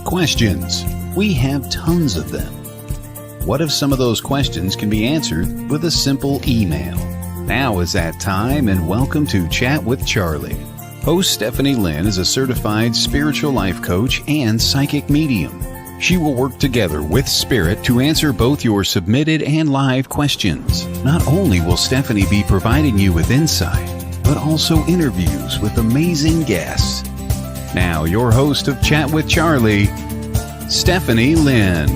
Questions. We have tons of them. What if some of those questions can be answered with a simple email? Now is that time, and welcome to Chat with Charlie. Host Stephanie Lynn is a certified spiritual life coach and psychic medium. She will work together with Spirit to answer both your submitted and live questions. Not only will Stephanie be providing you with insight, but also interviews with amazing guests. Now, your host of Chat with Charlie, Stephanie Lynn.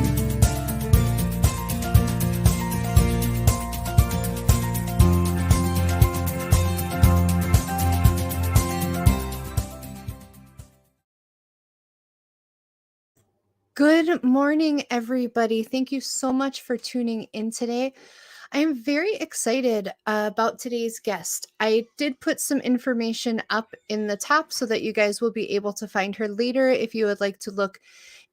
Good morning, everybody. Thank you so much for tuning in today. I am very excited about today's guest. I did put some information up in the top so that you guys will be able to find her later if you would like to look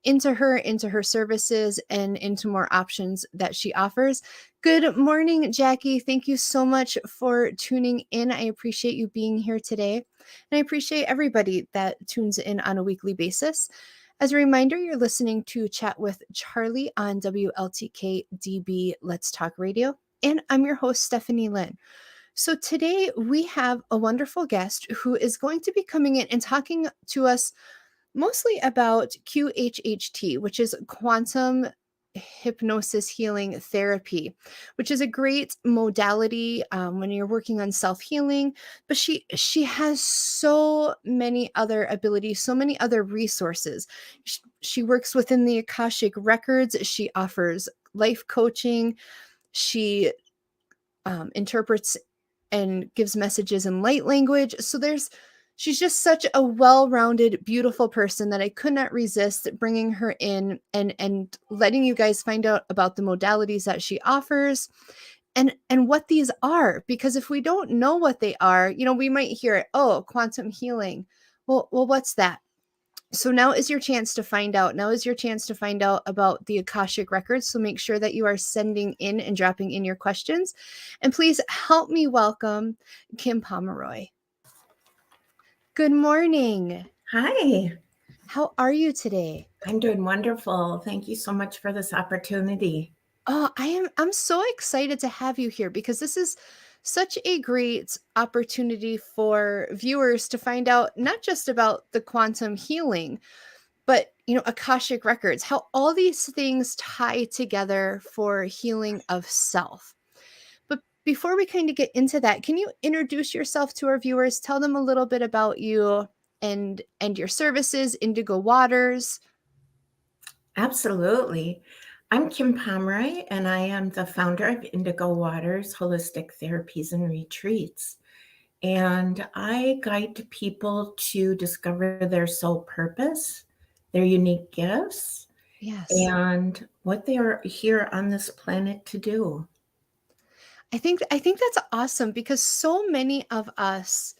into her services, and into more options that she offers. Good morning, Jackie. Thank you so much for tuning in. I appreciate you being here today, and I appreciate everybody that tunes in on a weekly basis. As a reminder, you're listening to Chat with Charlie on WLTK-DB Let's Talk Radio, and I'm your host, Stephanie Lynn. So today we have a wonderful guest who is going to be coming in and talking to us mostly about QHHT, which is quantum hypnosis healing therapy, which is a great modality when you're working on self-healing. But she has so many other abilities, so many other resources. She works within the Akashic records. She offers life coaching. She interprets and gives messages in light language. So she's just such a well-rounded, beautiful person that I could not resist bringing her in and letting you guys find out about the modalities that she offers and what these are. Because if we don't know what they are, we might hear it, oh, quantum healing. Well, what's that? So now is your chance to find out. Now is your chance to find out about the Akashic records. So make sure that you are sending in and dropping in your questions. And please help me welcome Kim Pomeroy. Good morning. Hi. How are you today? I'm doing wonderful. Thank you so much for this opportunity. Oh, I'm so excited to have you here because this is such a great opportunity for viewers to find out not just about the quantum healing, but Akashic records, how all these things tie together for healing of self. But before we kind of get into that, can you introduce yourself to our viewers? Tell them a little bit about you and your services, Indigo Waters. Absolutely. I'm Kim Pomeroy, and I am the founder of Indigo Waters Holistic Therapies and Retreats. And I guide people to discover their soul purpose, their unique gifts, Yes, and what they are here on this planet to do. I think that's awesome because so many of us,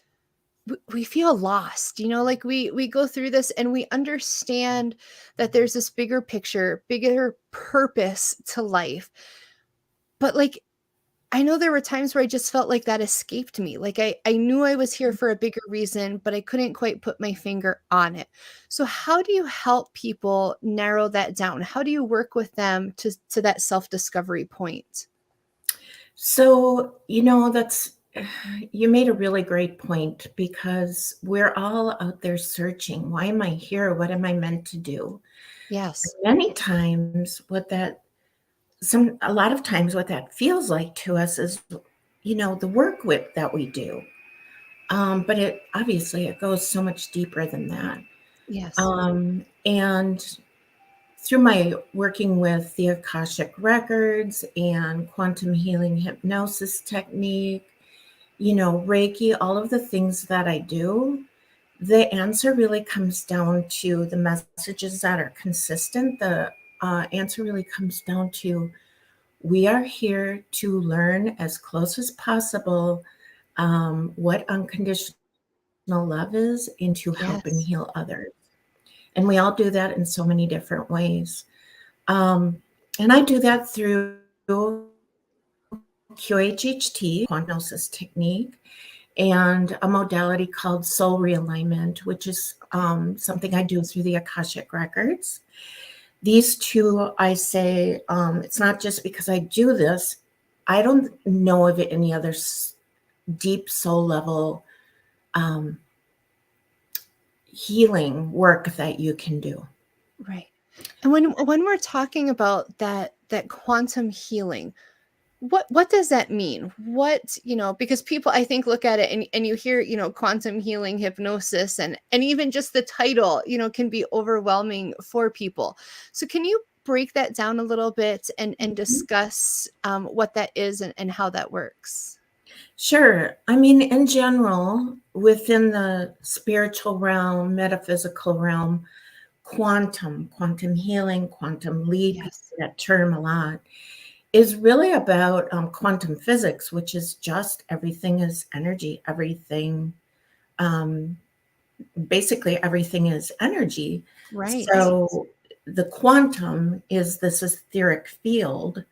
we feel lost, like we go through this and we understand that there's this bigger picture, bigger purpose to life. But I know there were times where I just felt like that escaped me. Like I knew I was here for a bigger reason, but I couldn't quite put my finger on it. So how do you help people narrow that down? How do you work with them to that self-discovery point? So, you made a really great point because we're all out there searching. Why am I here? What am I meant to do? Yes. Many times a lot of times what that feels like to us is, the work that we do. But it goes so much deeper than that. Yes. And through my working with the Akashic records and quantum healing hypnosis technique, Reiki, all of the things that I do, the answer really comes down to the messages that are consistent. The answer really comes down to we are here to learn as close as possible what unconditional love is and to help and heal others. And we all do that in so many different ways. And I do that through QHHT, hypnosis technique. and a modality called soul realignment, which is something I do through the Akashic Records. These two, I say, it's not just because I do this. I don't know of any other deep soul level healing work that you can do. Right. And when we're talking about that quantum healing, what does that mean? What, because people, I think, look at it and you hear, quantum healing, hypnosis, and even just the title, can be overwhelming for people. So can you break that down a little bit and discuss what that is and how that works? Sure. I mean, in general, within the spiritual realm, metaphysical realm, quantum healing, quantum leap, Yes. that term a lot, is really about quantum physics, which is just everything is energy. Everything, basically everything is energy. Right. So the quantum is this etheric field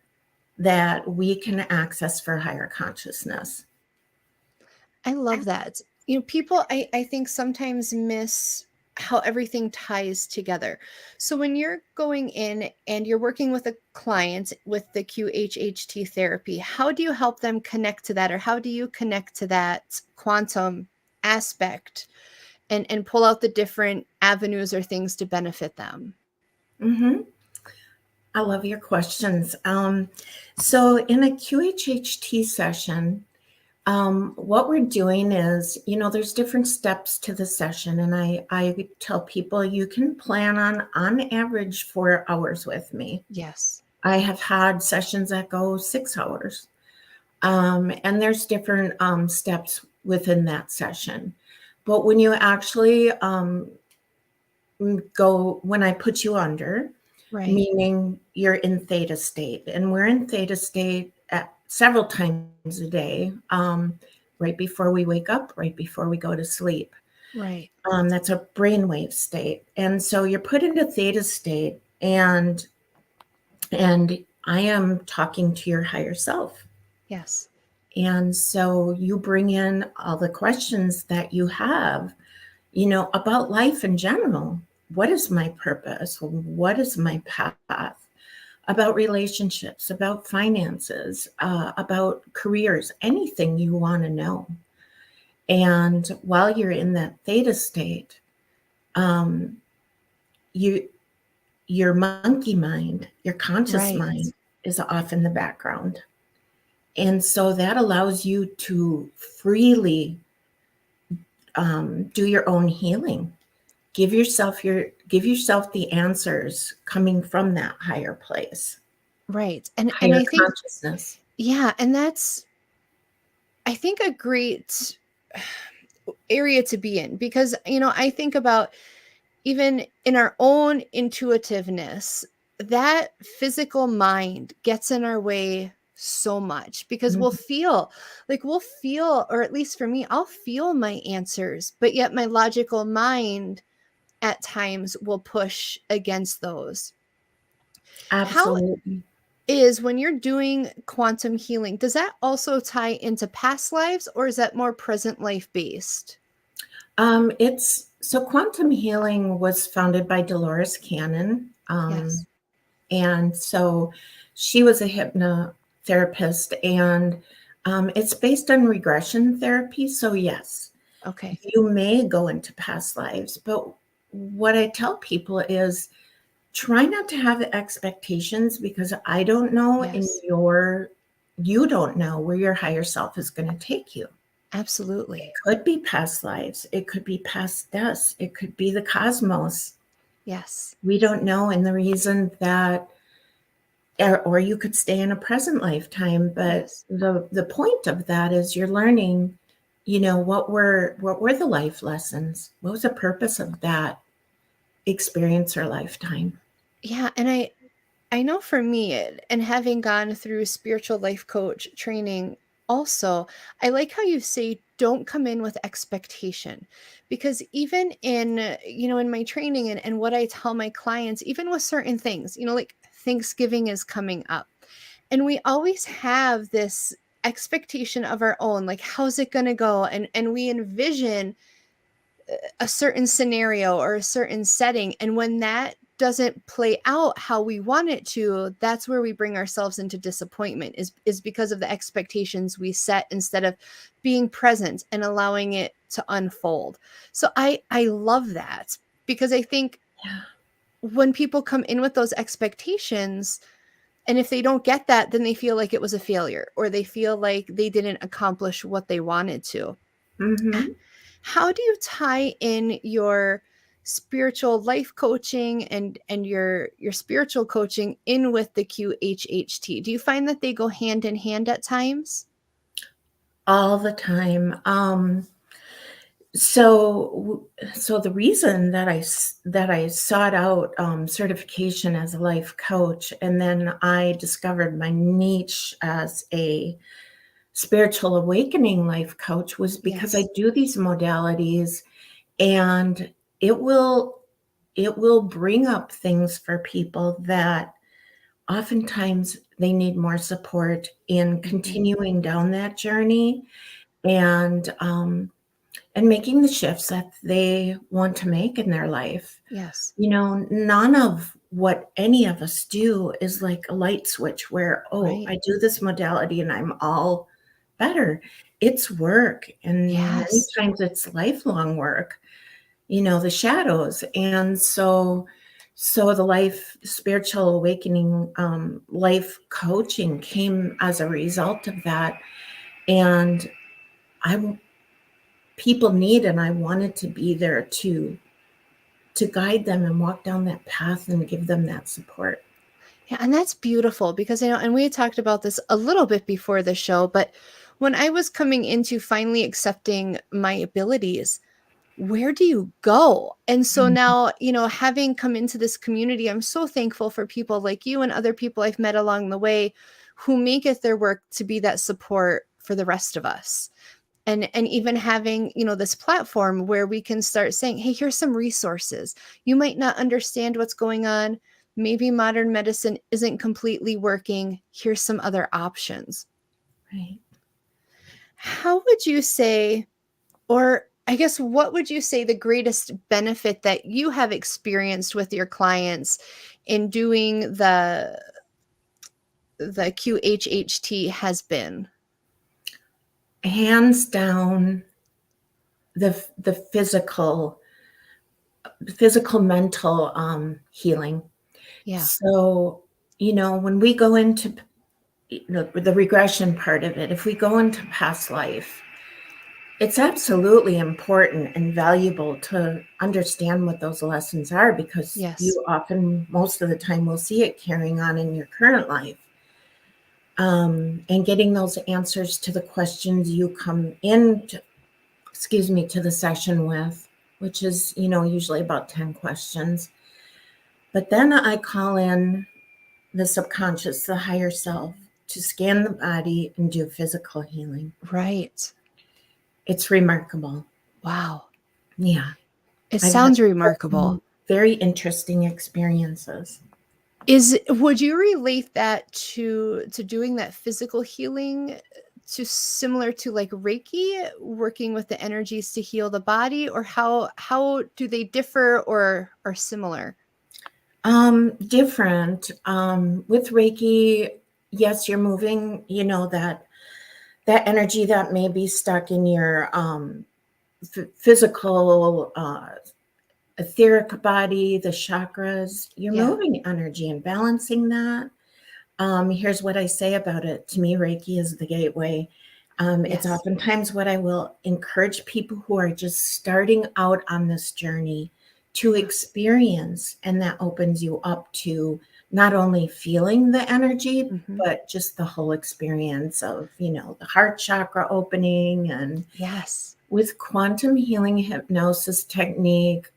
that we can access for higher consciousness. I love that. People, I think, sometimes miss how everything ties together. So when you're going in and you're working with a client with the QHHT therapy, how do you help them connect to that? Or how do you connect to that quantum aspect and pull out the different avenues or things to benefit them? Mm-hmm. I love your questions. So in a QHHT session, what we're doing is, there's different steps to the session. And I tell people you can plan on average 4 hours with me. Yes. I have had sessions that go 6 hours. And there's different steps within that session. But when you actually when I put you under, Right. meaning you're in theta state, and we're in theta state at several times a day, right before we wake up, right before we go to sleep. Right. That's a brainwave state. And so you're put into theta state, and I am talking to your higher self. Yes. And so you bring in all the questions that you have, about life in general. What is my purpose? What is my path? About relationships, about finances, about careers, anything you want to know. And while you're in that theta state, your monkey mind, your conscious Right. mind is off in the background. And so that allows you to freely do your own healing. Give yourself the answers coming from that higher place. Right. And Higher I think, consciousness. yeah, and that's, I think, a great area to be in, because I think about, even in our own intuitiveness, that physical mind gets in our way so much, because we'll feel, or at least for me, I'll feel my answers, but yet my logical mind at times will push against those. How Absolutely. is, when you're doing quantum healing, does that also tie into past lives, or is that more present life based? So quantum healing was founded by Dolores Cannon. Yes. And so she was a hypnotherapist, and it's based on regression therapy. So yes, Okay. you may go into past lives, but what I tell people is try not to have expectations, because I don't know, Yes. you don't know where your higher self is going to take you. Absolutely. Could be past lives. It could be past deaths. It could be the cosmos. Yes. We don't know. And the reason that, or you could stay in a present lifetime, but Yes. the point of that is you're learning, what were the life lessons? What was the purpose of that experience or lifetime? Yeah. And I know for me, and having gone through spiritual life coach training also, I like how you say don't come in with expectation, because even in, in my training and what I tell my clients, even with certain things, like Thanksgiving is coming up, and we always have this expectation of our own, like, how's it going to go? And we envision a certain scenario or a certain setting. And when that doesn't play out how we want it to, that's where we bring ourselves into disappointment, is because of the expectations we set instead of being present and allowing it to unfold. So I love that, because I think when people come in with those expectations, and if they don't get that, then they feel like it was a failure, or they feel like they didn't accomplish what they wanted to. Mm-hmm. How do you tie in your spiritual life coaching and your spiritual coaching in with the QHHT? Do you find that they go hand in hand at times? All the time. So the reason that I sought out certification as a life coach, and then I discovered my niche as a spiritual awakening life coach, was because Yes. I do these modalities, and it will bring up things for people that oftentimes they need more support in continuing down that journey, and making the shifts that they want to make in their life. Yes. None of what any of us do is like a light switch where, Right. I do this modality and I'm all better. It's work. And many Yes. times it's lifelong work, the shadows. And so the spiritual awakening, life coaching came as a result of that. And people need, and I wanted to be there to guide them and walk down that path and give them that support. Yeah, and that's beautiful, because I know, and we had talked about this a little bit before the show, but when I was coming into finally accepting my abilities, where do you go? And so now, having come into this community, I'm so thankful for people like you and other people I've met along the way who make it their work to be that support for the rest of us. And even having, this platform where we can start saying, hey, here's some resources. You might not understand what's going on. Maybe modern medicine isn't completely working. Here's some other options. Right. How would you say, or I guess, what would you say the greatest benefit that you have experienced with your clients in doing the QHHT has been? Hands down, the physical mental healing. Yeah. So, when we go into the regression part of it, if we go into past life, it's absolutely important and valuable to understand what those lessons are, because Yes. you often, most of the time, will see it carrying on in your current life. And getting those answers to the questions you come in to the session with, which is, usually about 10 questions. But then I call in the subconscious, the higher self, to scan the body and do physical healing. Right. It's remarkable. Wow. Yeah. It I've sounds had remarkable. very interesting experiences. Would you relate that to doing that physical healing to similar to like Reiki, working with the energies to heal the body, or how do they differ or are similar? Different. With Reiki, yes, you're moving, that energy that may be stuck in your physical etheric body, the chakras. You're moving energy and balancing that. Here's what I say about it. To me, Reiki is the gateway. It's oftentimes what I will encourage people who are just starting out on this journey to experience, and that opens you up to not only feeling the energy, but just the whole experience of, the heart chakra opening. And Yes. with quantum healing hypnosis technique,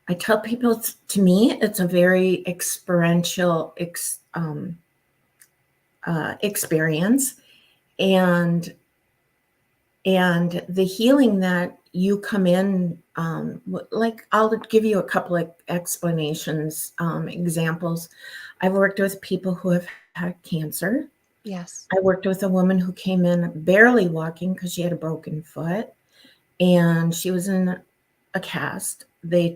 I tell people, to me, it's a very experiential experience, and the healing that you come in, like, I'll give you a couple of explanations, examples. I've worked with people who have had cancer, Yes. I worked with a woman who came in barely walking because she had a broken foot, and she was in a cast. They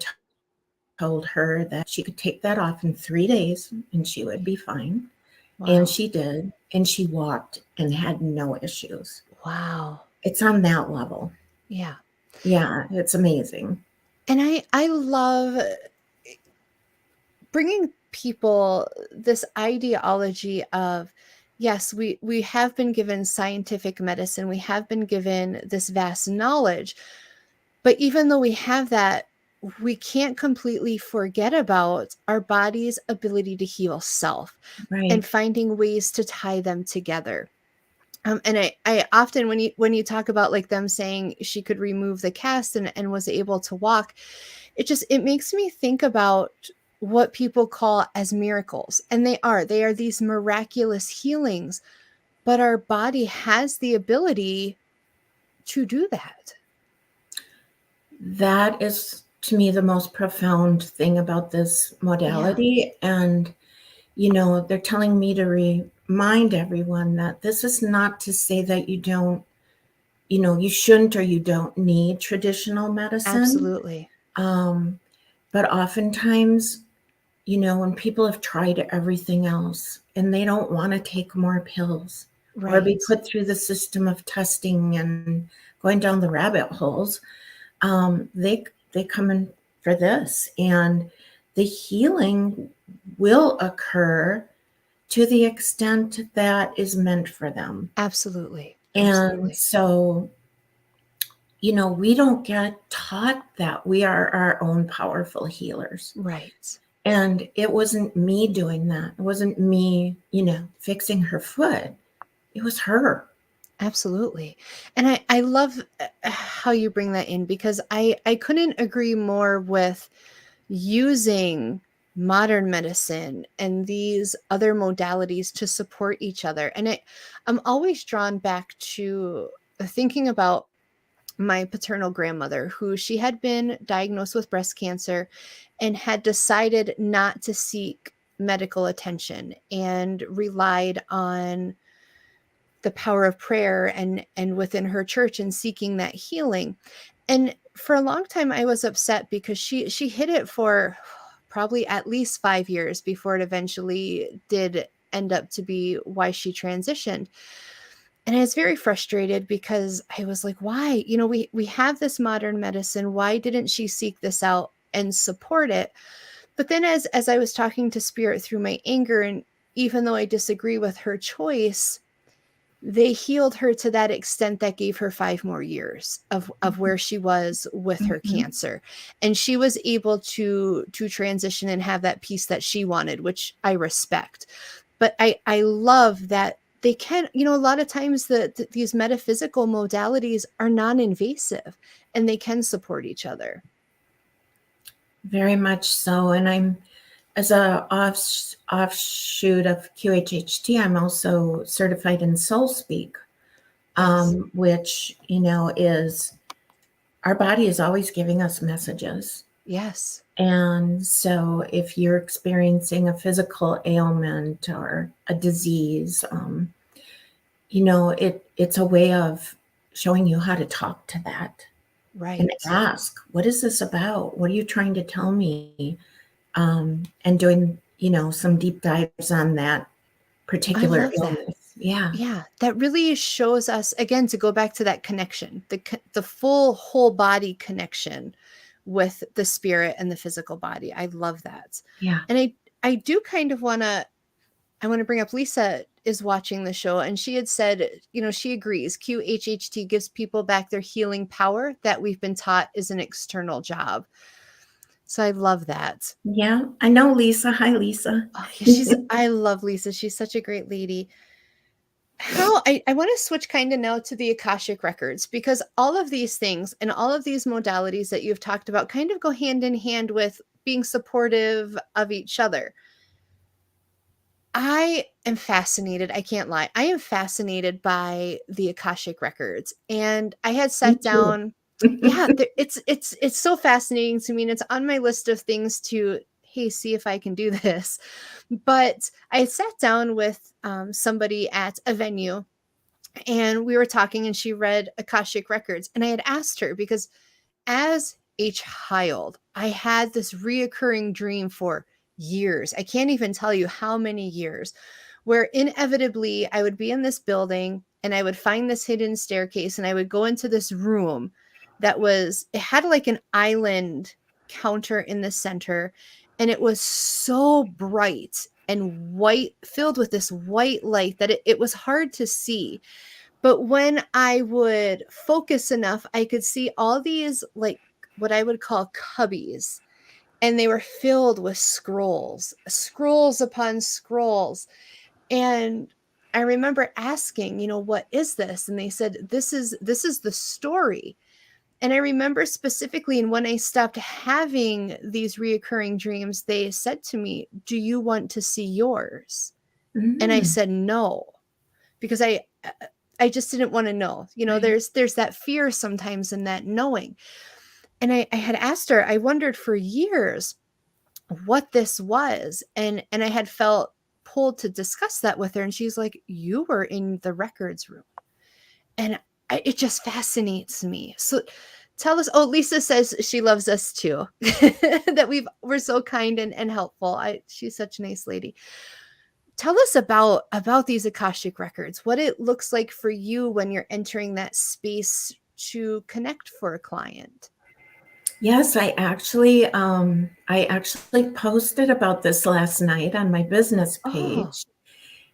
told her that she could take that off in 3 days and she would be fine. And Wow. she did. And she walked and had no issues. Wow. It's on that level. Yeah. Yeah, it's amazing. And I love bringing people this ideology of, yes, we have been given scientific medicine, we have been given this vast knowledge, but even though we have that, we can't completely forget about our body's ability to heal self Right. and finding ways to tie them together. And I often, when you talk about like them saying she could remove the cast and was able to walk, it makes me think about what people call as miracles. And they are these miraculous healings, but our body has the ability to do that. That is, to me, the most profound thing about this modality. Yeah. And, they're telling me to remind everyone that this is not to say that you don't, you shouldn't or you don't need traditional medicine. Absolutely. But oftentimes, when people have tried everything else and they don't want to take more pills or be put through the system of testing and going down the rabbit holes, they come in for this, and the healing will occur to the extent that is meant for them. Absolutely. And so, we don't get taught that we are our own powerful healers. Right. And it wasn't me doing that. It wasn't me, fixing her foot. It was her. Absolutely. And I love how you bring that in, because I couldn't agree more with using modern medicine and these other modalities to support each other. And I'm always drawn back to thinking about my paternal grandmother, who she had been diagnosed with breast cancer and had decided not to seek medical attention and relied on the power of prayer and within her church and seeking that healing. And for a long time I was upset because she hid it for probably at least 5 years before it eventually did end up to be why she transitioned. And I was very frustrated because I was like, why? We have this modern medicine. Why didn't she seek this out and support it? But then as I was talking to Spirit through my anger, and even though I disagree with her choice, they healed her to that extent that gave her 5 more years of where she was with her cancer. And she was able to transition and have that peace that she wanted, which I respect. But I love that they can, a lot of times these metaphysical modalities are non-invasive and they can support each other. Very much so. And I'm, as a offshoot of QHHT, I'm also certified in Soul Speak, which, is our body is always giving us messages. Yes. And so if you're experiencing a physical ailment or a disease, it's a way of showing you how to talk to that. Right. And ask, what is this about? What are you trying to tell me? And doing, some deep dives on that particular illness. Yeah. Yeah. That really shows us, again, to go back to that connection, the full whole body connection with the spirit and the physical body. I love that. Yeah. And I do kind of want to bring up, Lisa is watching the show, and she had said, she agrees QHHT gives people back their healing power that we've been taught is an external job. So I love that. Yeah, I know Lisa. Hi, Lisa. Oh, yeah, I love Lisa. She's such a great lady. I want to switch kind of now to the Akashic records, because all of these things and all of these modalities that you've talked about kind of go hand in hand with being supportive of each other. I am fascinated. I can't lie. I am fascinated by the Akashic records, and I had sat down. Yeah, it's so fascinating to me, and it's on my list of things to hey, see if I can do this. But I sat down with somebody at a venue, and we were talking, and she read Akashic Records. And I had asked her, because as a child, I had this reoccurring dream for years. I can't even tell you how many years, where inevitably I would be in this building and I would find this hidden staircase, and I would go into this room it had like an island counter in the center, and it was so bright and white, filled with this white light, that it was hard to see. But when I would focus enough, I could see all these, like, what I would call cubbies, and they were filled with scrolls upon scrolls. And I remember asking, what is this? And they said, this is the story. And I remember specifically, and when I stopped having these reoccurring dreams, they said to me, do you want to see yours? And I said, no, because I just didn't want to know. Right. There's that fear sometimes in that knowing. And I had asked her, I wondered for years what this was. And I had felt pulled to discuss that with her. And she's like, you were in the records room. And it just fascinates me. So tell us. Oh, Lisa says she loves us too, that we're so kind and helpful. She's such a nice lady. Tell us about these Akashic Records, what it looks like for you when you're entering that space to connect for a client. Yes, I actually posted about this last night on my business page. Oh.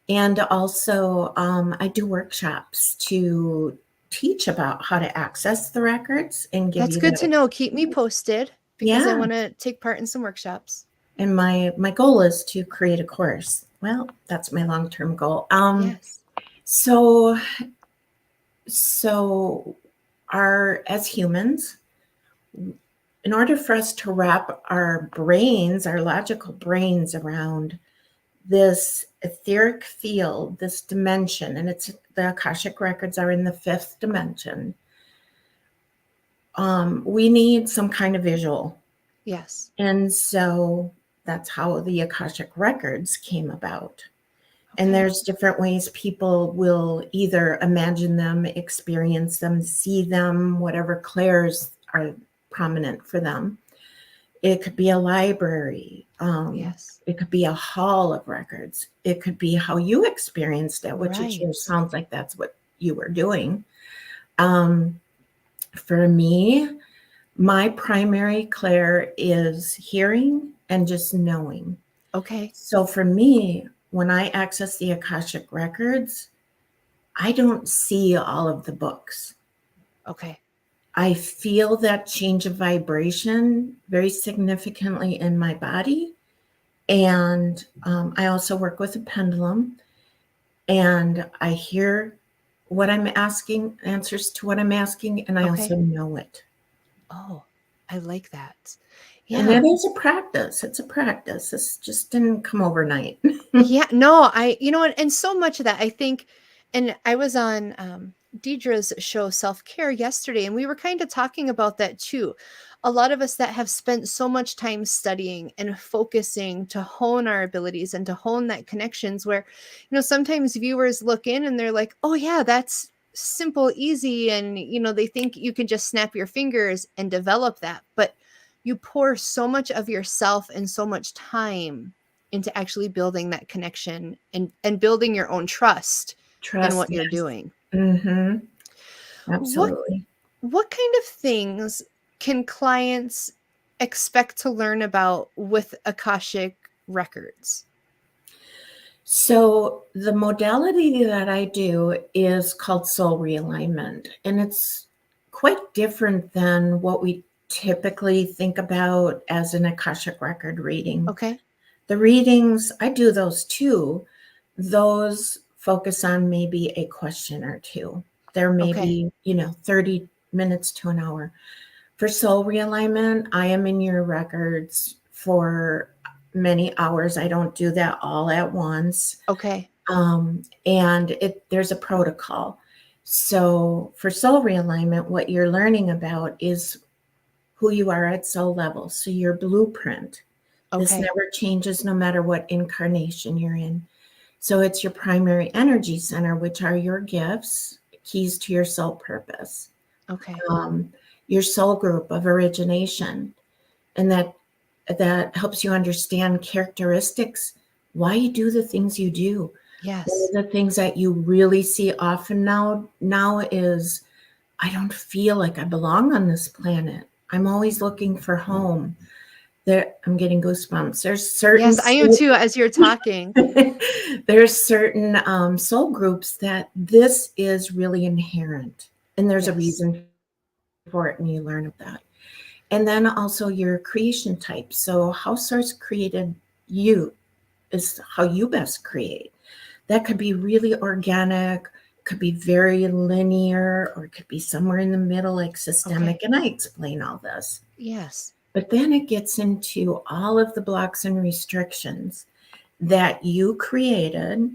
And also I do workshops to teach about how to access the records and give That's you good to know. Keep me posted, because I Yeah. want to take part in some workshops. And my goal is to create a course. Well, that's my long-term goal. Yes. So as humans, in order for us to wrap our logical brains around this etheric field, this dimension, and the Akashic Records are in the 5th dimension, we need some kind of visual. Yes. And so that's how the Akashic Records came about. Okay. And there's different ways people will either imagine them, experience them, see them, whatever clairs are prominent for them. It could be a library. Yes. It could be a hall of records. It could be how you experienced it, which Right. it sounds like that's what you were doing. For me, my primary clair is hearing and just knowing. Okay. So for me, when I access the Akashic Records, I don't see all of the books. Okay. I feel that change of vibration very significantly in my body. And I also work with a pendulum, and I hear what I'm asking, answers to what I'm asking, and I also know it. Oh, I like that. Yeah. And it is a practice. It's a practice. This just didn't come overnight. Yeah, no, and so much of that, I think, and I was on Deidre's show Self-Care yesterday, and we were kind of talking about that too. A lot of us that have spent so much time studying and focusing to hone our abilities and to hone that connections, where, sometimes viewers look in and they're like, oh yeah, that's simple, easy. And, they think you can just snap your fingers and develop that. But you pour so much of yourself and so much time into actually building that connection and building your own trust in what you're doing. Mm-hmm. Absolutely. What kind of things can clients expect to learn about with Akashic Records? So the modality that I do is called soul realignment, and it's quite different than what we typically think about as an Akashic Record reading. Okay. The readings, I do those too. Those focus on maybe a question or two. There may be, 30 minutes to an hour. For soul realignment, I am in your records for many hours. I don't do that all at once. Okay. And there's a protocol. So for soul realignment, what you're learning about is who you are at soul level. So your blueprint, This Okay. never changes no matter what incarnation you're in. So it's your primary energy center, which are your gifts, keys to your soul purpose, Okay. your soul group of origination. And that helps you understand characteristics, why you do the things you do. Yes. One of the things that you really see often now is, I don't feel like I belong on this planet. I'm always looking for home. I'm getting goosebumps. There's certain Yes, I am too, as you're talking. there's certain soul groups that this is really inherent, and there's a Yes. reason for it, and you learn of that. And then also your creation type. So how Source created you is how you best create. That could be really organic, could be very linear, or it could be somewhere in the middle, like systemic. Okay. And I explain all this. Yes. But then it gets into all of the blocks and restrictions that you created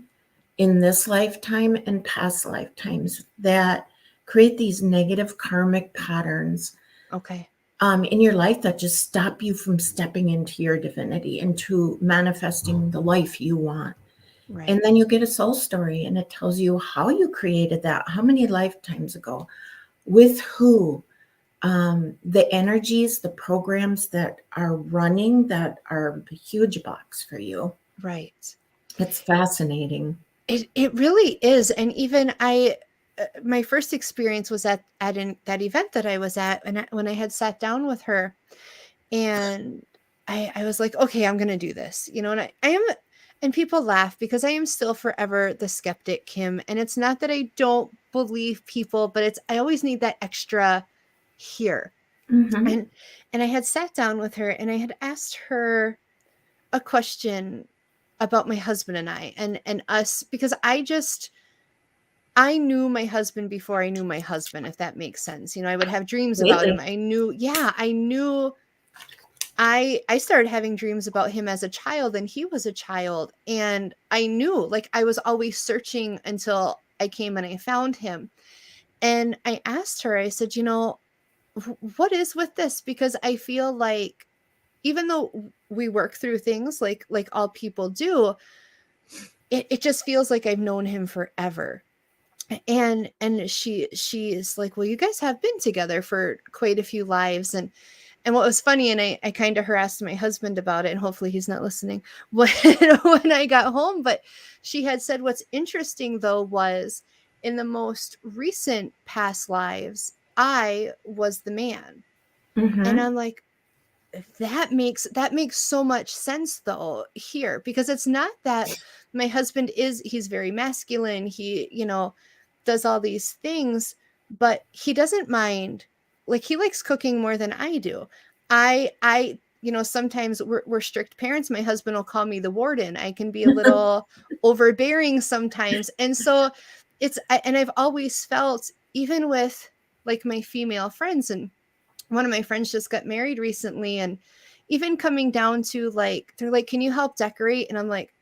in this lifetime and past lifetimes that create these negative karmic patterns Okay. in your life that just stop you from stepping into your divinity, into manifesting the life you want. Right. And then you get a soul story, and it tells you how you created that, how many lifetimes ago, with who, the energies, the programs that are running that are the huge box for you. Right. It's fascinating. It really is. And even my first experience was at that event that I was at, and when I had sat down with her, and I was like, okay, I'm going to do this, and I am, and people laugh because I am still forever the skeptic, Kim. And it's not that I don't believe people, but I always need that extra here. Mm-hmm. And I had sat down with her, and I had asked her a question about my husband and I and us, because I knew my husband before I knew my husband, if that makes sense. I would have dreams about him. I knew I started having dreams about him as a child, and he was a child. And I knew, like, I was always searching until I came and I found him. And I asked her, I said, what is with this? Because I feel like, even though we work through things like all people do, it just feels like I've known him forever. And she is like, well, you guys have been together for quite a few lives. And what was funny, and I kind of harassed my husband about it, and hopefully he's not listening, when I got home, but she had said, what's interesting though was, in the most recent past lives, I was the man. Mm-hmm. And I'm like, that makes so much sense though here, because it's not that my husband he's very masculine, he does all these things, but he doesn't mind, like, he likes cooking more than I do. I sometimes we're strict parents. My husband will call me the warden. I can be a little overbearing sometimes. And so and I've always felt, even with like my female friends, and one of my friends just got married recently, and even coming down to, like, they're like, can you help decorate? And I'm like,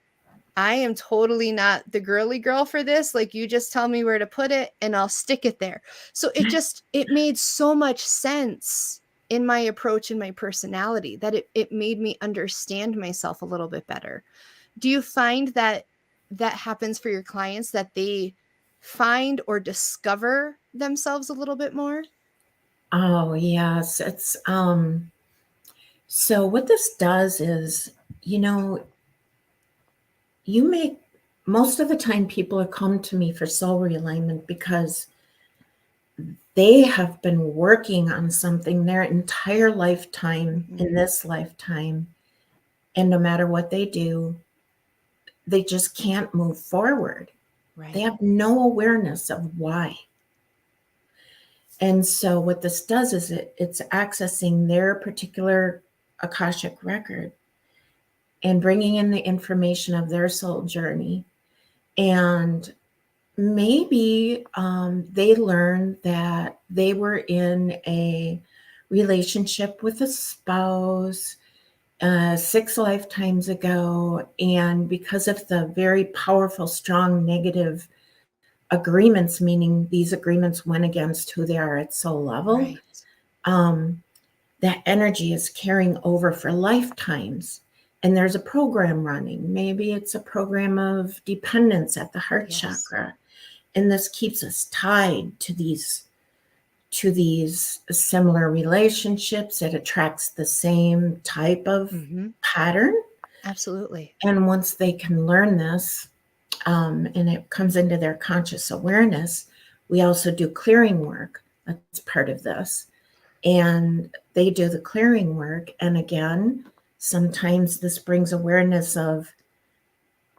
I am totally not the girly girl for this. Like, you just tell me where to put it and I'll stick it there. So it made so much sense in my approach and my personality that it made me understand myself a little bit better. Do you find that happens for your clients, that they find or discover themselves a little bit more? Oh, yes. It's so what this does is, most of the time people have come to me for soul realignment because they have been working on something their entire lifetime, in this lifetime, and no matter what they do, they just can't move forward. Right. They have no awareness of why. And so what this does is it's accessing their particular Akashic record and bringing in the information of their soul journey. And maybe they learn that they were in a relationship with a spouse 6 lifetimes ago. And because of the very powerful, strong, negative agreements, meaning these agreements went against who they are at soul level, Right. that energy is carrying over for lifetimes. and there's a program running. Maybe it's a program of dependence at the heart Yes. chakra. And this keeps us tied to these similar relationships. It attracts the same type of pattern. Absolutely. And once they can learn this, and it comes into their conscious awareness, we also do clearing work. That's part of this. And they do the clearing work. And again, sometimes this brings awareness of,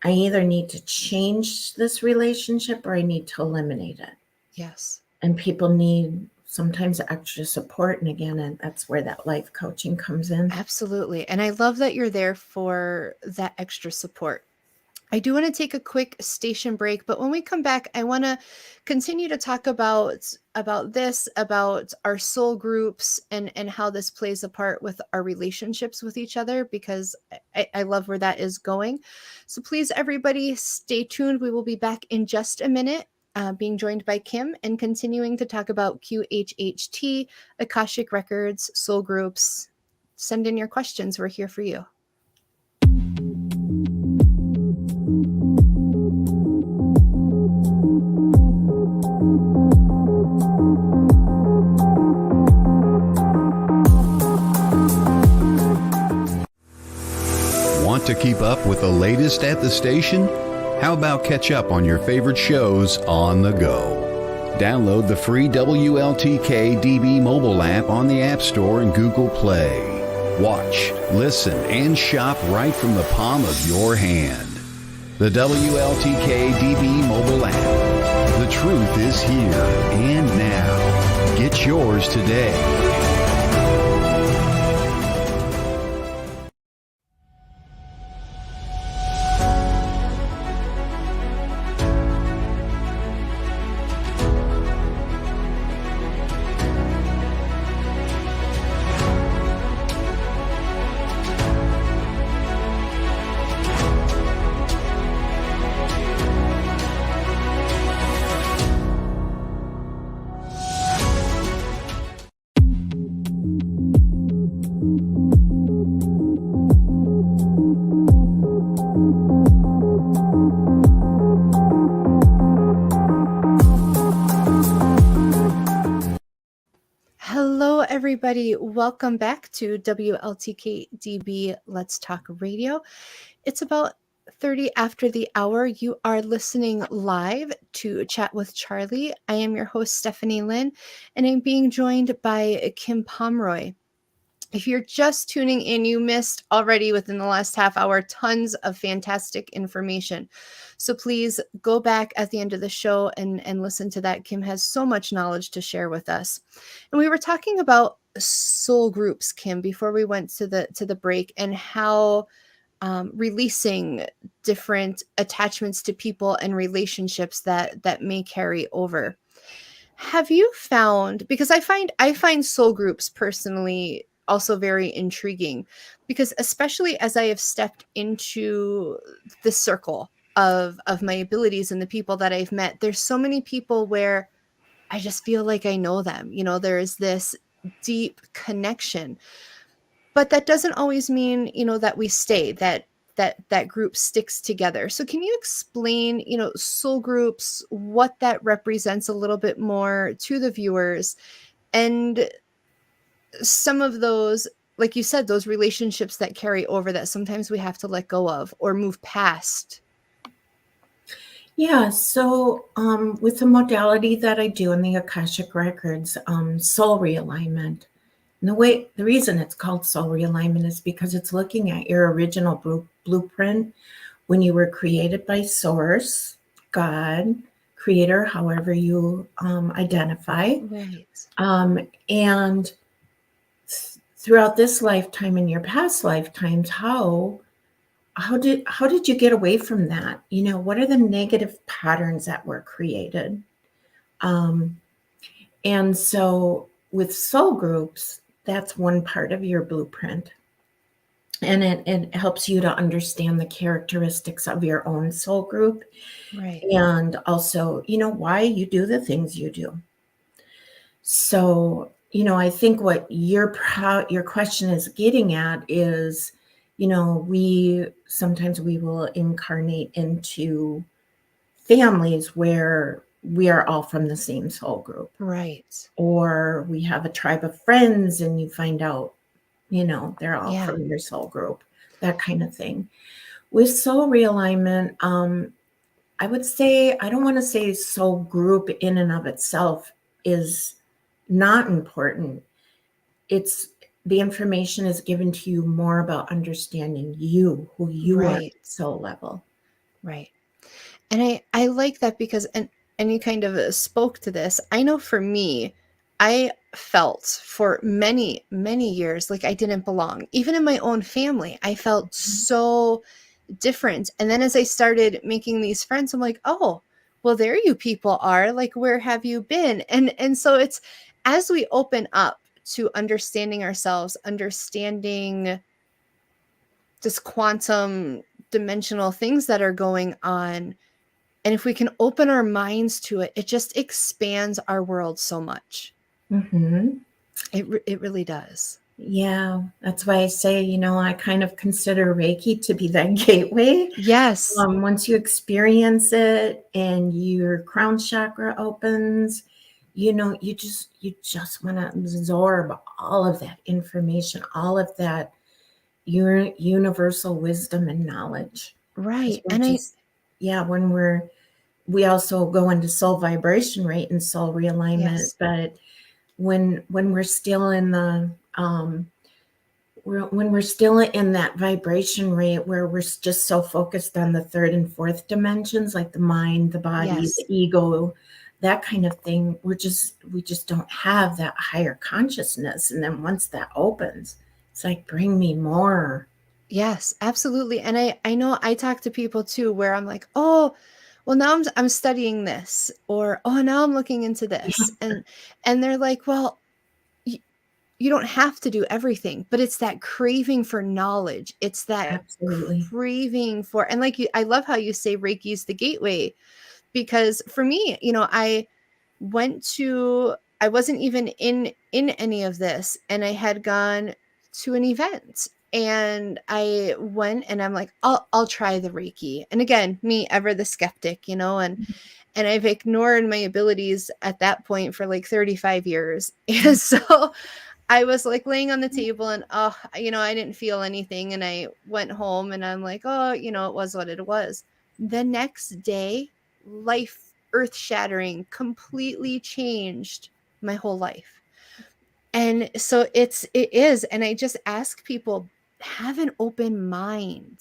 I either need to change this relationship or I need to eliminate it. Yes. And people need sometimes extra support. And again, and that's where that life coaching comes in. Absolutely. And I love that you're there for that extra support. I do want to take a quick station break, but when we come back, I want to continue to talk about our soul groups and how this plays a part with our relationships with each other, because I love where that is going. So please, everybody, stay tuned. We will be back in just a minute, being joined by Kim and continuing to talk about QHHT, Akashic Records, soul groups. Send in your questions. We're here for you. Want to keep up with the latest at the station? How about catch up on your favorite shows on the go? Download the free WLTK-DB mobile app on the App Store and Google Play. Watch, listen, and shop right from the palm of your hand. The WLTK-DB mobile app. The truth is here and now. Get yours today. Hello, everybody. Welcome back to WLTK-DB Let's Talk Radio. It's about 30 after the hour. You are listening live to Chat with Charlie. I am your host, Stephanie Lynn, and I'm being joined by Kim Pomeroy. If you're just tuning in, you missed already within the last half hour tons of fantastic information. So please go back at the end of the show and listen to that. Kim has so much knowledge to share with us. And we were talking about soul groups, Kim, before we went to the break, and how releasing different attachments to people and relationships that may carry over. Have you found, because I find soul groups personally also very intriguing, because especially as I have stepped into the circle of my abilities and the people that I've met, there's so many people where I just feel like I know them. You know, there is this deep connection, but that doesn't always mean, you know, that we stay, that group sticks together. So can you explain, you know, soul groups, what that represents a little bit more to the viewers, and some of those, like you said, those relationships that carry over that sometimes we have to let go of or move past? Yeah, so with the modality that I do in the Akashic Records, soul realignment. And the reason it's called soul realignment is because it's looking at your original blueprint when you were created by Source, God, Creator, however you identify. Right. And throughout this lifetime and your past lifetimes, how did you get away from that? You know, what are the negative patterns that were created? And so with soul groups, that's one part of your blueprint. And it helps you to understand the characteristics of your own soul group. Right. And also, you know, why you do the things you do. So, you know, I think what your question is getting at is, sometimes we will incarnate into families where we are all from the same soul group. Right. Or we have a tribe of friends and you find out, they're all Yeah. from your soul group, that kind of thing. With soul realignment, I would say, I don't want to say soul group in and of itself is not important. It's the information is given to you more about understanding you, who you are at soul level. Right. And I like that because, and you kind of spoke to this. I know for me, I felt for many, many years like I didn't belong. Even in my own family, I felt so different. And then as I started making these friends, I'm like, oh, well, there you people are. Like, where have you been? And so it's as we open up to understanding ourselves, understanding just quantum dimensional things that are going on. And if we can open our minds to it, it just expands our world so much. Mm-hmm. It really does. Yeah, that's why I say, I kind of consider Reiki to be that gateway. Yes. Once you experience it and your crown chakra opens, you just want to absorb all of that information, all of that your universal wisdom and knowledge. Right. And we also go into soul vibration rate and soul realignment, yes. but when we're still in the when we're still in that vibration rate where we're just so focused on the third and fourth dimensions, like the mind, the body, yes. the ego, that kind of thing, we just don't have that higher consciousness. And then once that opens, it's like, bring me more. Yes, absolutely. And I know I talk to people too where I'm like, oh, well, now I'm studying this, or oh, now I'm looking into this. And they're like, well, you don't have to do everything, but it's that craving for knowledge. It's that Absolutely. craving for, and like I love how you say Reiki is the gateway, because for me, I wasn't even in any of this, and I had gone to an event and I went and I'm like, I'll try the Reiki. And again, me ever the skeptic, and I've ignored my abilities at that point for like 35 years. And so I was like laying on the table and, I didn't feel anything. And I went home and I'm like, oh, it was what it was. The next day, earth shattering, completely changed my whole life. And so it is. And I just ask people, have an open mind,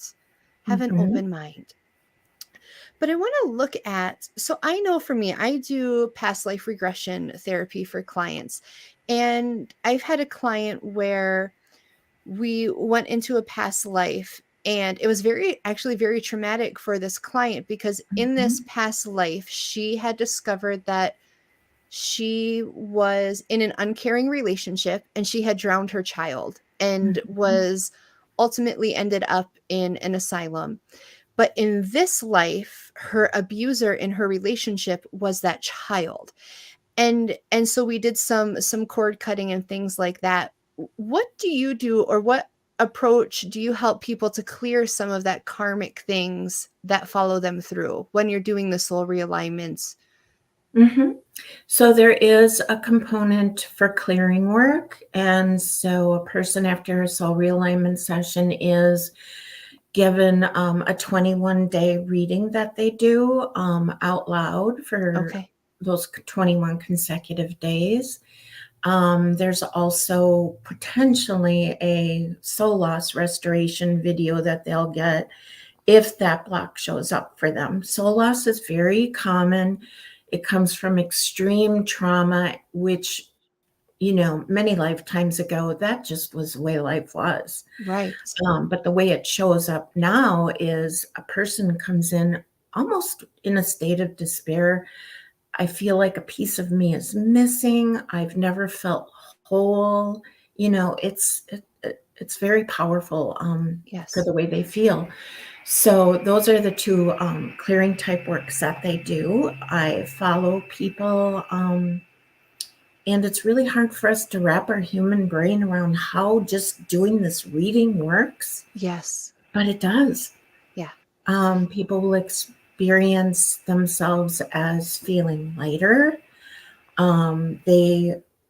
open mind. But I want to look at, so I know for me, I do past life regression therapy for clients. And I've had a client where we went into a past life, and it was actually very traumatic for this client, because in this past life, she had discovered that she was in an uncaring relationship and she had drowned her child and was ultimately ended up in an asylum. But in this life, her abuser in her relationship was that child. And so we did some cord cutting and things like that. What do you do, or what approach do you help people to clear some of that karmic things that follow them through when you're doing the soul realignments? So there is a component for clearing work. And so a person after a soul realignment session is given a 21-day reading that they do out loud for those 21 consecutive days. There's also potentially a soul loss restoration video that they'll get if that block shows up for them. Soul loss is very common. It comes from extreme trauma, which, many lifetimes ago, that just was the way life was. Right. But the way it shows up now is a person comes in almost in a state of despair. I feel like a piece of me is missing. I've never felt whole. It's very powerful for the way they feel. So those are the two clearing type works that they do. I follow people And it's really hard for us to wrap our human brain around how just doing this reading works, Yes. but it does. Yeah. People will experience themselves as feeling lighter.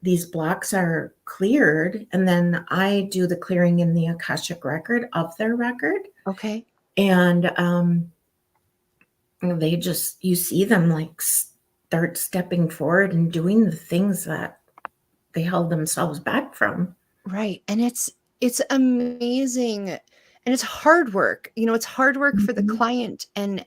These blocks are cleared, and then I do the clearing in the Akashic record of their record. Okay. And they just, you see them like start stepping forward and doing the things that they held themselves back from. Right. And it's amazing, and it's hard work. It's hard work for the Mhm. client, and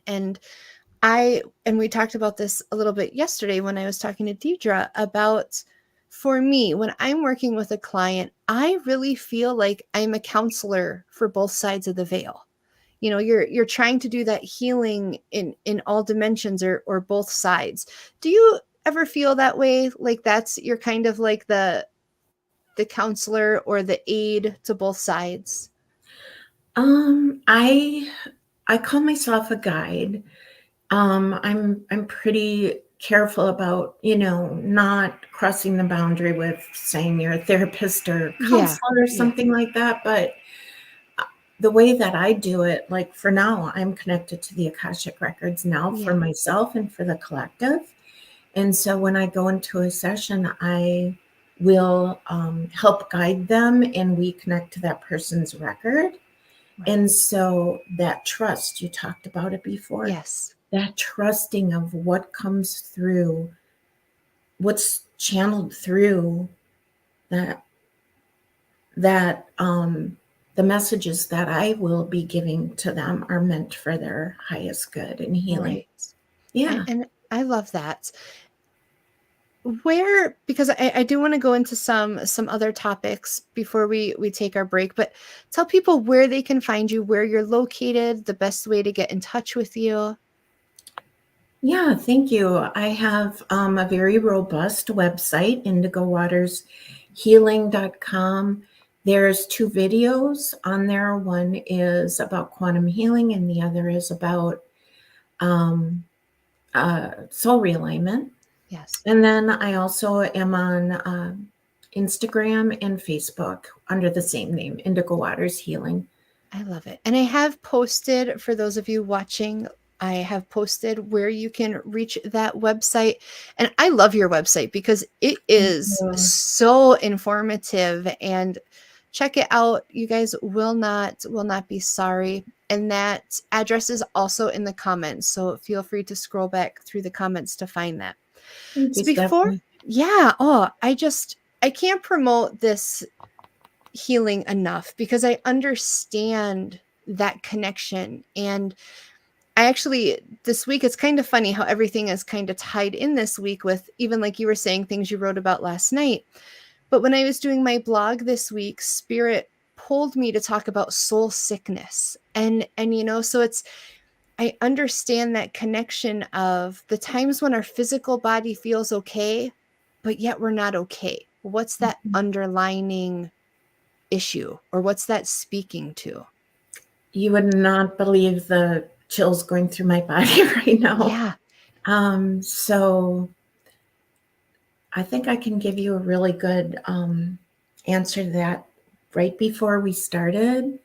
we talked about this a little bit yesterday when I was talking to Deidre about, for me, when I'm working with a client, I really feel like I'm a counselor for both sides of the veil. You're trying to do that healing in all dimensions, or both sides. Do you ever feel that way? Like you're kind of like the counselor or the aid to both sides? I call myself a guide. I'm pretty careful about, not crossing the boundary with saying you're a therapist or Yeah. counselor or Yeah. something like that. But the way that I do it, like for now, I'm connected to the Akashic records now for Yeah. myself and for the collective. And so when I go into a session, I will help guide them, and we connect to that person's record. Right. And so that trust, you talked about it before, Yes. that trusting of what comes through, what's channeled through that the messages that I will be giving to them are meant for their highest good and healing. Right. Yeah. And I love that. Because I do want to go into some other topics before we take our break, but tell people where they can find you, where you're located, the best way to get in touch with you. Yeah, thank you. I have a very robust website, indigowatershealing.com. There's 2 videos on there. One is about quantum healing, and the other is about soul realignment. Yes. And then I also am on Instagram and Facebook under the same name, Indigo Waters Healing. I love it. And I have posted, for those of you watching, I have posted where you can reach that website. And I love your website because it is so informative, and check it out. You guys will not be sorry. And that address is also in the comments. So feel free to scroll back through the comments to find that. Thank So you, before, Stephanie. I can't promote this healing enough because I understand that connection. And I actually, this week, it's kind of funny how everything is kind of tied in this week with, even like you were saying, things you wrote about last night. But when I was doing my blog this week, Spirit pulled me to talk about soul sickness. And so I understand that connection of the times when our physical body feels okay, but yet we're not okay. What's that underlining issue, or what's that speaking to? You would not believe the chills going through my body right now. Yeah. So I think I can give you a really good answer to that. Right before we started,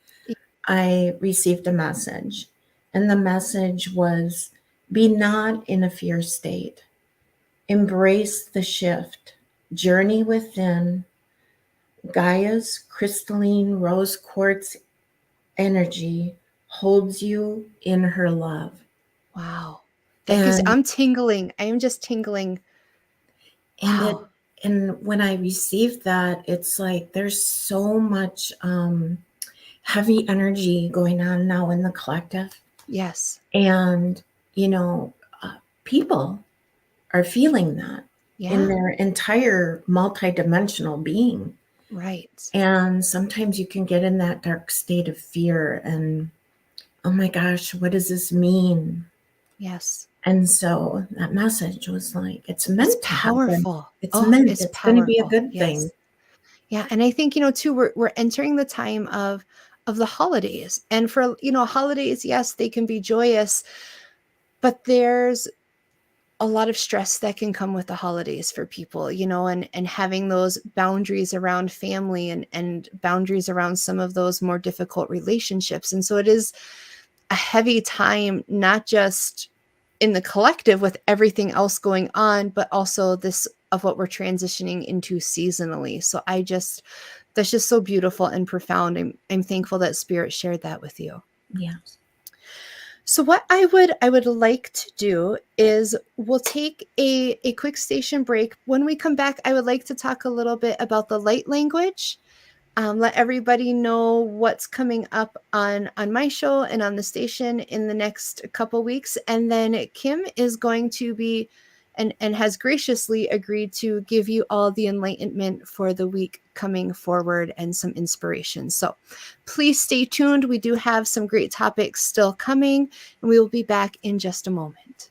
I received a message, and the message was, be not in a fear state. Embrace the shift. Journey within. Gaia's crystalline rose quartz energy holds you in her love. Wow. And I'm tingling. I am just tingling. Wow. And when I received that, it's like there's so much heavy energy going on now in the collective. Yes. And, people are feeling that in their entire multidimensional being. Right. And sometimes you can get in that dark state of fear and, oh my gosh, what does this mean? Yes. And so that message was like, it's meant to powerful. Happen. It's meant. It's going to be a good yes. thing. Yeah. And I think, too, we're entering the time of the holidays. And for, holidays, yes, they can be joyous, but there's a lot of stress that can come with the holidays for people, you know, and having those boundaries around family and boundaries around some of those more difficult relationships. And so it is a heavy time, not just in the collective with everything else going on, but also this of what we're transitioning into seasonally. So that's just so beautiful and profound. I'm thankful that Spirit shared that with you. Yes. So what I would like to do is we'll take a quick station break. When we come back, I would like to talk a little bit about the light language. Let everybody know what's coming up on my show and on the station in the next couple weeks. And then Kim is going to be and has graciously agreed to give you all the enlightenment for the week coming forward and some inspiration. So please stay tuned. We do have some great topics still coming, and we will be back in just a moment.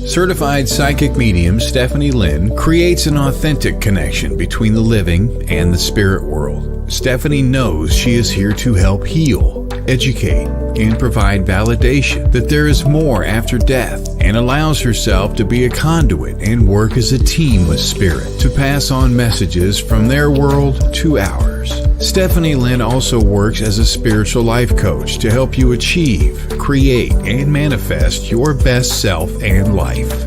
Certified psychic medium Stephanie Lynn creates an authentic connection between the living and the spirit world. Stephanie knows she is here to help heal, educate, and provide validation that there is more after death, and allows herself to be a conduit and work as a team with spirit to pass on messages from their world to ours. Stephanie Lynn also works as a spiritual life coach to help you achieve, create, and manifest your best self and life.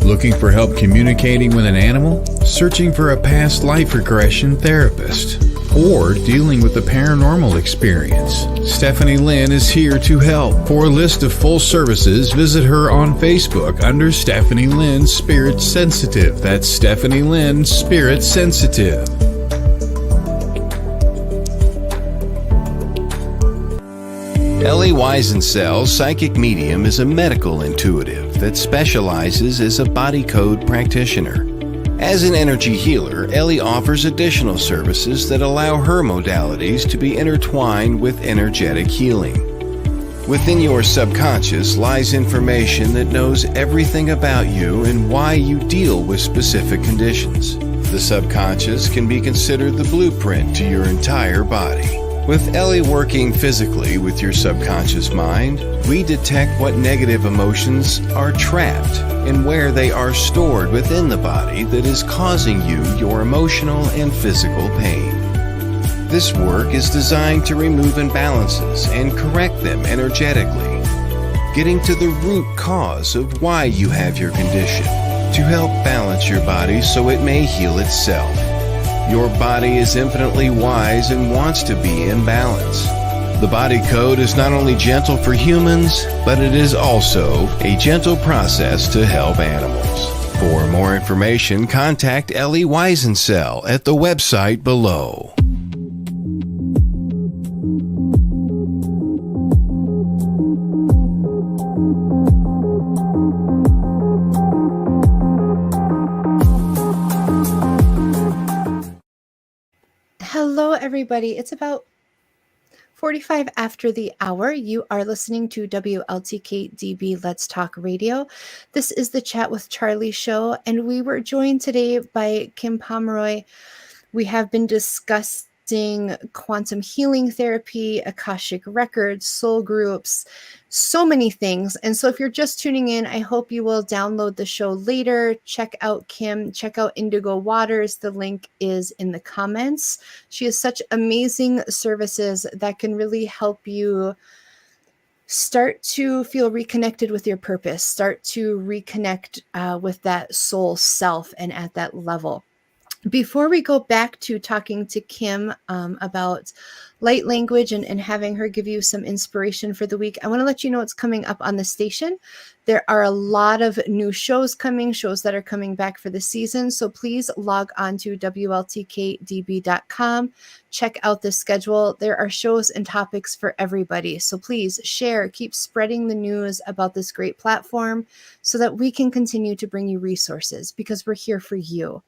Looking for help communicating with an animal? Searching for a past life regression therapist? Or dealing with a paranormal experience? Stephanie Lynn is here to help. For a list of full services, visit her on Facebook under Stephanie Lynn Spirit Sensitive. That's Stephanie Lynn Spirit Sensitive. Ellie Weisensell's psychic medium is a medical intuitive that specializes as a body code practitioner. As an energy healer, Ellie offers additional services that allow her modalities to be intertwined with energetic healing. Within your subconscious lies information that knows everything about you and why you deal with specific conditions. The subconscious can be considered the blueprint to your entire body. With Ellie working physically with your subconscious mind, we detect what negative emotions are trapped and where they are stored within the body that is causing you your emotional and physical pain. This work is designed to remove imbalances and correct them energetically, getting to the root cause of why you have your condition, to help balance your body so it may heal itself. Your body is infinitely wise and wants to be in balance. The body code is not only gentle for humans, but it is also a gentle process to help animals. For more information, contact Ellie Weisensell at the website below. Hello, everybody. It's about 45 after the hour. You are listening to WLTK-DB Let's Talk Radio. This is the Chat with Charlie show, and we were joined today by Kim Pomeroy. We have been discussing quantum healing therapy, Akashic records, soul groups, so many things. And so if you're just tuning in, I hope you will download the show later. Check out Kim, check out Indigo Waters. The link is in the comments. She has such amazing services that can really help you start to feel reconnected with your purpose, start to reconnect with that soul self and at that level. Before we go back to talking to Kim about light language and having her give you some inspiration for the week, I want to let you know what's coming up on the station. There are a lot of new shows coming, shows that are coming back for the season. So please log on to WLTK-DB.com. Check out the schedule. There are shows and topics for everybody. So please share, keep spreading the news about this great platform so that we can continue to bring you resources because we're here for you.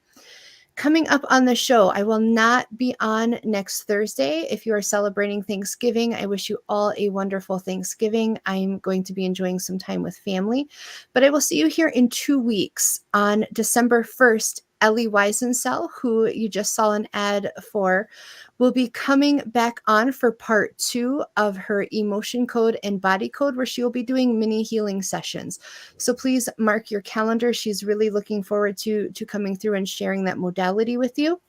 Coming up on the show, I will not be on next Thursday. If you are celebrating Thanksgiving, I wish you all a wonderful Thanksgiving. I'm going to be enjoying some time with family, but I will see you here in 2 weeks on December 1st. Ellie Weisensell, who you just saw an ad for, will be coming back on for part 2 of her emotion code and body code, where she will be doing mini healing sessions. So please mark your calendar. She's really looking forward to coming through and sharing that modality with you.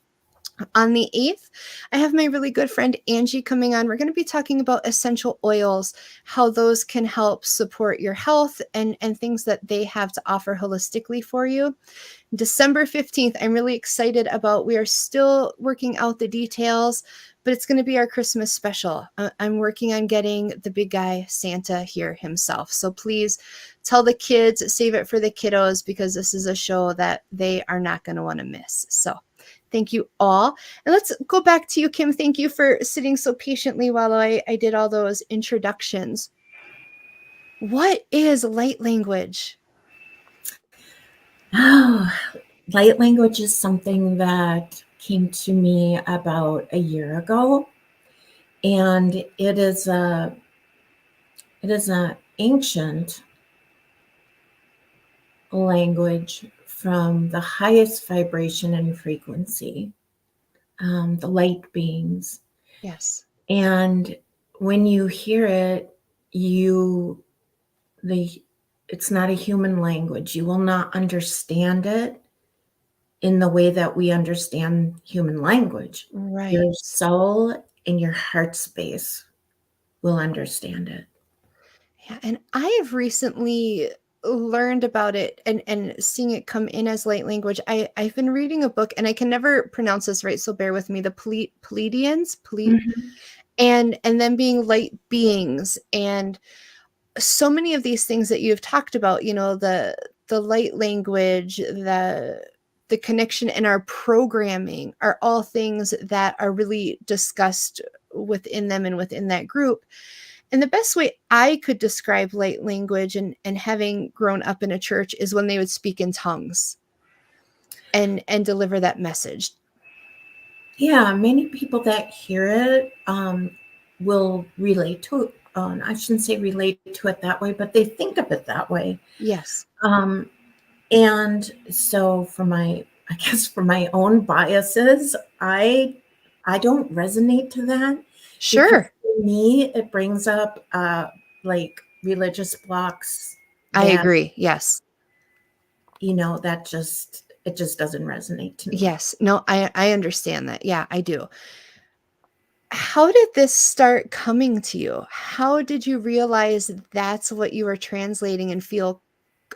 On the 8th, I have my really good friend Angie coming on. We're going to be talking about essential oils, how those can help support your health, and things that they have to offer holistically for you. December 15th, I'm really excited about. We are still working out the details, but it's going to be our Christmas special. I'm working on getting the big guy Santa here himself. So please tell the kids, save it for the kiddos, because this is a show that they are not going to want to miss. So thank you all. And let's go back to you, Kim. Thank you for sitting so patiently while I did all those introductions. What is light language? Oh, light language is something that came to me about a year ago, and it is an ancient language from the highest vibration and frequency, the light beings. Yes. And when you hear it, it's not a human language. You will not understand it in the way that we understand human language. Right. Your soul and your heart space will understand it. Yeah, and I have recently learned about it and seeing it come in as light language. I've been reading a book, and I can never pronounce this right, so bear with me. The Pleiadians, and them being light beings, and so many of these things that you've talked about, the light language, the connection in our programming, are all things that are really discussed within them and within that group. And the best way I could describe light language, and having grown up in a church, is when they would speak in tongues and deliver that message. Yeah, many people that hear it will relate to it. I shouldn't say relate to it that way, but they think of it that way. Yes. And so for my own biases, I don't resonate to that. Sure. For me, it brings up like religious blocks. I agree. Yes. It just doesn't resonate to me. Yes. No, I understand that. Yeah, I do. How did this start coming to you? How did you realize that's what you were translating and feel,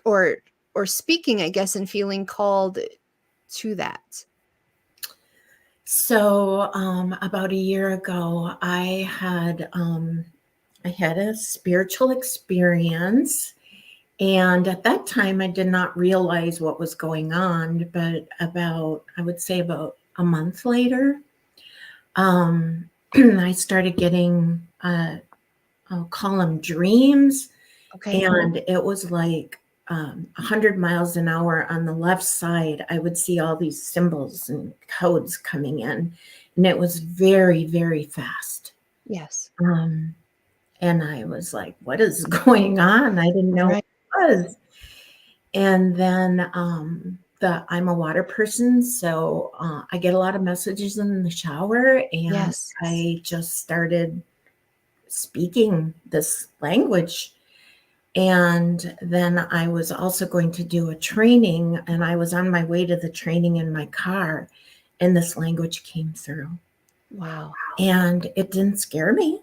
or speaking, I guess, and feeling called to that? So about a year ago, I had a spiritual experience, and at that time, I did not realize what was going on. But I would say about a month later, I started getting, I'll call them dreams. Okay. And it was like 100 miles an hour on the left side. I would see all these symbols and codes coming in, and it was very, very fast. Yes. And I was like, what is going on? I didn't know what it was. And then I'm a water person, so I get a lot of messages in the shower, and I just started speaking this language. And then I was also going to do a training, and I was on my way to the training in my car, and this language came through. Wow. And it didn't scare me.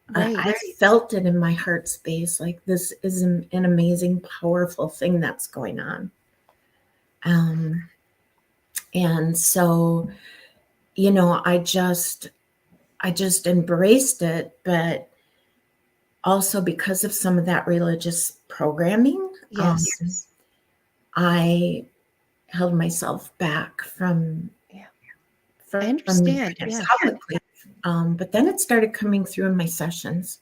Right. I felt it in my heart space, like this is an amazing, powerful thing that's going on. And so, I just embraced it, but also because of some of that religious programming, I held myself back from I understand. publicly. But then it started coming through in my sessions.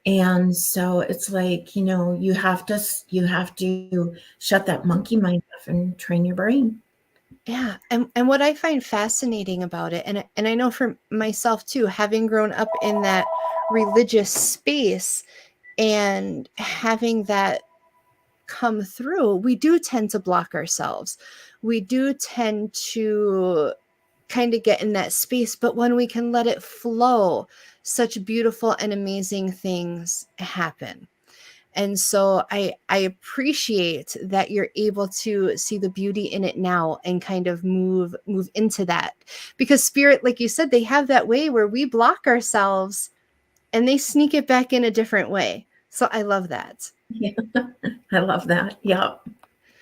And so it's like, you have to shut that monkey mind off and train your brain. Yeah. And what I find fascinating about it, and I know for myself too, having grown up in that religious space and having that come through, we do tend to block ourselves. We do tend to kind of get in that space, but when we can let it flow, such beautiful and amazing things happen. And so I appreciate that you're able to see the beauty in it now and kind of move into that. Because spirit, like you said, they have that way where we block ourselves and they sneak it back in a different way. So I love that. Yeah, I love that. Yeah,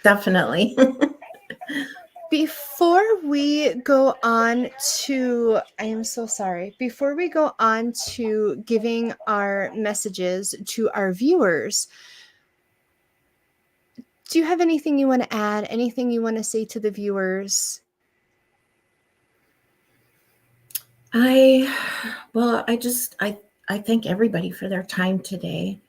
definitely. Before we go on to, I am so sorry. Before we go on to giving our messages to our viewers, do you have anything you want to add? Anything you want to say to the viewers? I thank everybody for their time today.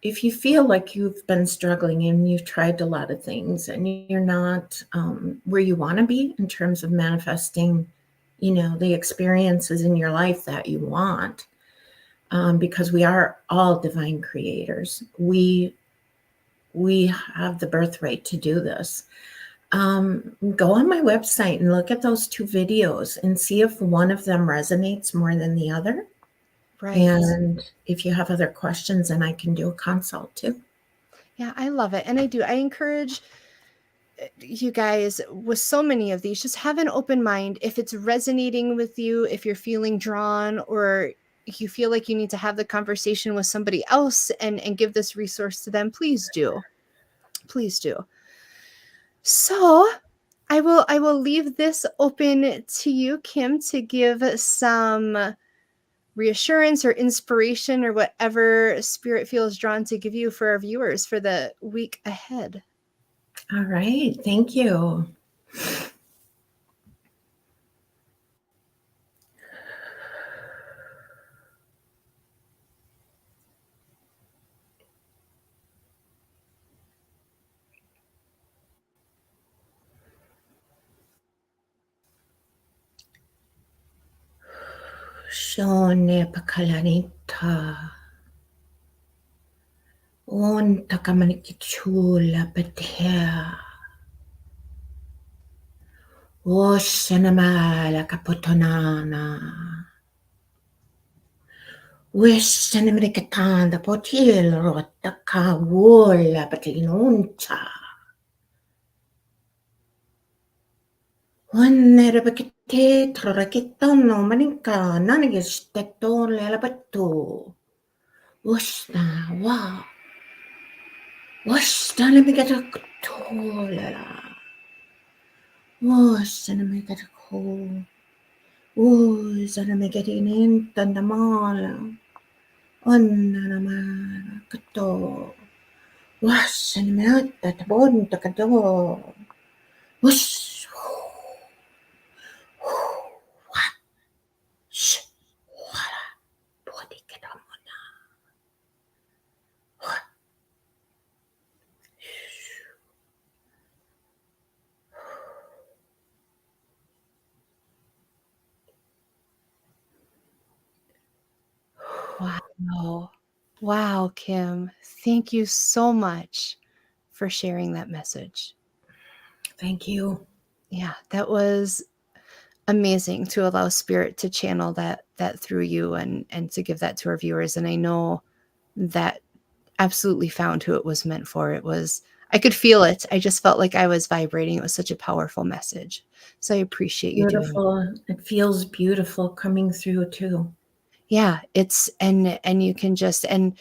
If you feel like you've been struggling and you've tried a lot of things and you're not where you want to be in terms of manifesting, the experiences in your life that you want, because we are all divine creators. We have the birthright to do this. Go on my website and look at those 2 videos and see if one of them resonates more than the other. Right. And if you have other questions, then I can do a consult too. Yeah, I love it. And I do. I encourage you guys with so many of these, just have an open mind. If it's resonating with you, if you're feeling drawn, or if you feel like you need to have the conversation with somebody else and give this resource to them, please do. Please do. So I will leave this open to you, Kim, to give some reassurance or inspiration or whatever spirit feels drawn to give you for our viewers for the week ahead. All right. Thank you. Shone pakalanita. On takamanikitula patea. Oshanamala kapotonana. Wishanamikatanda potil rotaka wola patilinuncha. Onnerabakite trorakitono maninka nanigistetto lelapatu. Ushna wa. Washtanamikatolala. Washanamikatako. Uzanamikatinin tandamala. Onnanamana kato. Washanamikata tabonta kato. Wush. Wow. Wow, Kim. Thank you so much for sharing that message. Thank you. Yeah, that was amazing to allow spirit to channel that through you and to give that to our viewers. And I know that absolutely found who it was meant for. I could feel it. I just felt like I was vibrating. It was such a powerful message. So I appreciate you doing it. Beautiful. It feels beautiful coming through too. Yeah, it's and you can just, and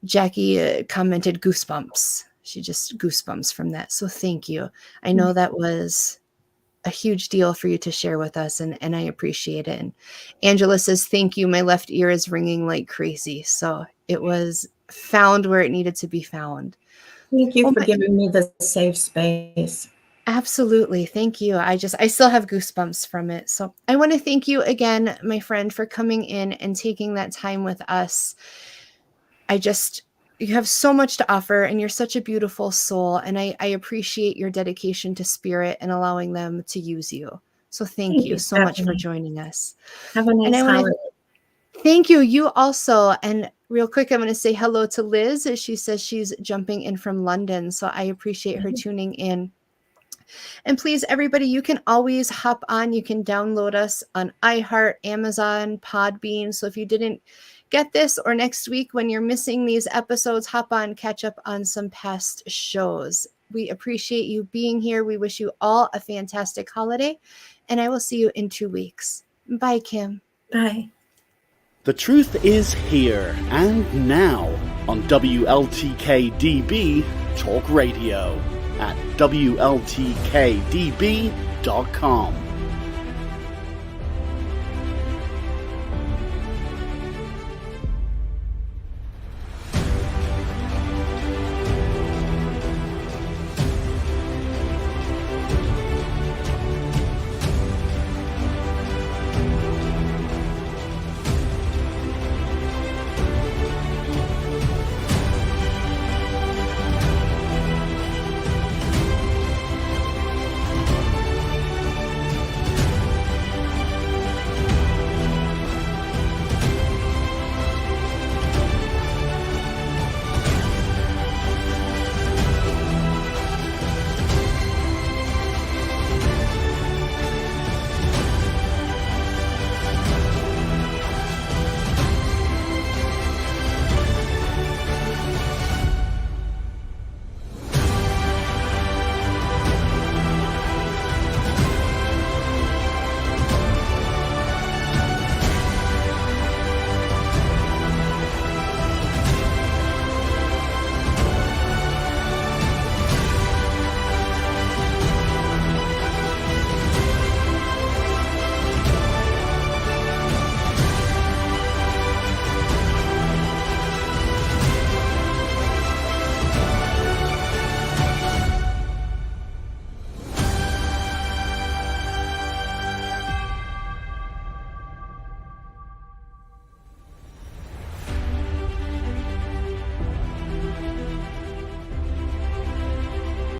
Jackie commented goosebumps. She just goosebumps from that. So thank you. I know that was a huge deal for you to share with us, and I appreciate it. And Angela says, thank you. My left ear is ringing like crazy. So it was found where it needed to be found. Thank you for giving me the safe space. Absolutely. Thank you. I still have goosebumps from it. So I want to thank you again, my friend, for coming in and taking that time with us. you have so much to offer, and you're such a beautiful soul. And I appreciate your dedication to spirit and allowing them to use you. So thank you so much for joining us. Have a nice holiday. Thank you. You also. And real quick, I'm going to say hello to Liz, as she says she's jumping in from London. So I appreciate her tuning in. And please, everybody, you can always hop on. You can download us on iHeart, Amazon, Podbean. So if you didn't get this, or next week when you're missing these episodes, hop on, catch up on some past shows. We appreciate you being here. We wish you all a fantastic holiday, and I will see you in 2 weeks. Bye, Kim. Bye. The truth is here and now on WLTK-DB Talk Radio at WLTK-DB.com.